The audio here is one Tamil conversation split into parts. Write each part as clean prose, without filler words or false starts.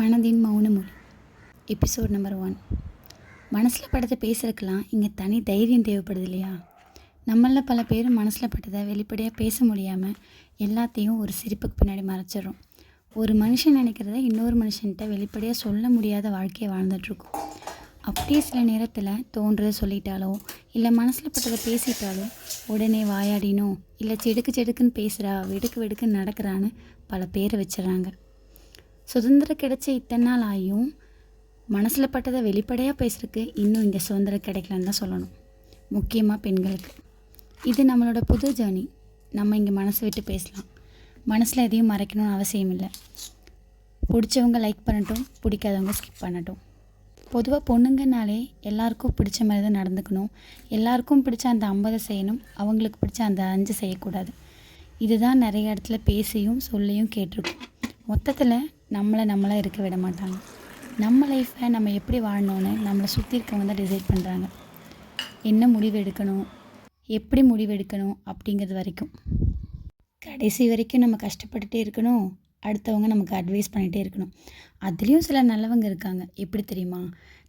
மனதின் மௌனமொழி எபிசோட் நம்பர் 1. மனசில் படத்தை பேசுறதுக்கெலாம் இங்கே தனி தைரியம் தேவைப்படுது இல்லையா? நம்மளில் பல பேர் மனசில் பட்டதை வெளிப்படையாக பேச முடியாமல் எல்லாத்தையும் ஒரு சிரிப்புக்கு பின்னாடி மறைச்சிடறோம். ஒரு மனுஷன் நினைக்கிறத இன்னொரு மனுஷன்கிட்ட வெளிப்படையாக சொல்ல முடியாத வாழ்க்கையை வாழ்ந்துட்டுருக்கோம். அப்படியே சில நேரத்தில் தோன்றதை சொல்லிட்டாலோ இல்லை மனசில் பட்டதை பேசிட்டாலோ உடனே வாயாடினோ இல்லை செடுக்குன்னு பேசுகிறா, வெடுக்குன்னு நடக்கிறான்னு பல பேரை வச்சிடறாங்க. சுதந்திரம் கிடைச்ச இத்தனை நாள் ஆகியும் மனசில் பட்டதை வெளிப்படையாக பேசுகிறதுக்கு இன்னும் இங்கே சுதந்திரம் கிடைக்கலன்னு தான் சொல்லணும். முக்கியமாக பெண்களுக்கு இது நம்மளோட புது ஜேர்னி. நம்ம இங்கே மனசு விட்டு பேசலாம். மனசில் எதையும் மறைக்கணும்னு அவசியம் இல்லை. பிடிச்சவங்க லைக் பண்ணட்டும், பிடிக்காதவங்க ஸ்கிப் பண்ணட்டும். பொதுவாக பொண்ணுங்கனாலே எல்லாருக்கும் பிடிச்ச மாதிரி தான் நடந்துக்கணும். எல்லாருக்கும் பிடிச்ச அந்த 50 செய்யணும், அவங்களுக்கு பிடிச்ச அந்த 5 செய்யக்கூடாது. இதுதான் நிறைய இடத்துல பேசியும் சொல்லியும் கேட்டிருக்கோம். மொத்தத்தில் நம்மளாக இருக்க விட மாட்டாங்க. நம்ம லைஃப்பை நம்ம எப்படி வாழணும்னு நம்மளை சுற்றி இருக்கவங்க தான் டிசைட் பண்ணுறாங்க. என்ன முடிவு எடுக்கணும், எப்படி முடிவு எடுக்கணும் அப்படிங்கிறது வரைக்கும். கடைசி வரைக்கும் நம்ம கஷ்டப்பட்டுகிட்டே இருக்கணும், அடுத்தவங்க நமக்கு அட்வைஸ் பண்ணிகிட்டே இருக்கணும். அதுலேயும் சில நல்லவங்க இருக்காங்க. எப்படி தெரியுமா?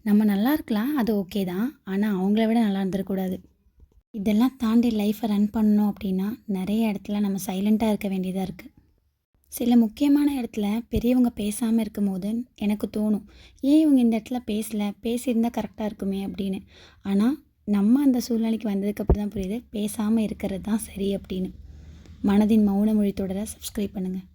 நம்ம நல்லா இருக்கலாம், அது ஓகே தான், ஆனால் அவங்கள விட நல்லா இருந்துடக்கூடாது. இதெல்லாம் தாண்டி லைஃப்பை ரன் பண்ணணும் அப்படின்னா நிறைய இடத்துல நம்ம சைலண்ட்டாக இருக்க வேண்டியதாக இருக்குது. சில முக்கியமான இடத்துல பெரியவங்க பேசாமல் இருக்கும் போது எனக்கு தோணும், ஏன் இவங்க இந்த இடத்துல பேசியிருந்தால் கரெக்டாக இருக்குமே அப்படின்னு. ஆனால் நம்ம அந்த சூழ்நிலைக்கு வந்ததுக்கப்புறம் தான் புரியுது, பேசாமல் இருக்கிறது தான் சரி அப்படின்னு. மனதின் மௌன மொழி தொடர சப்ஸ்கிரைப் பண்ணுங்கள்.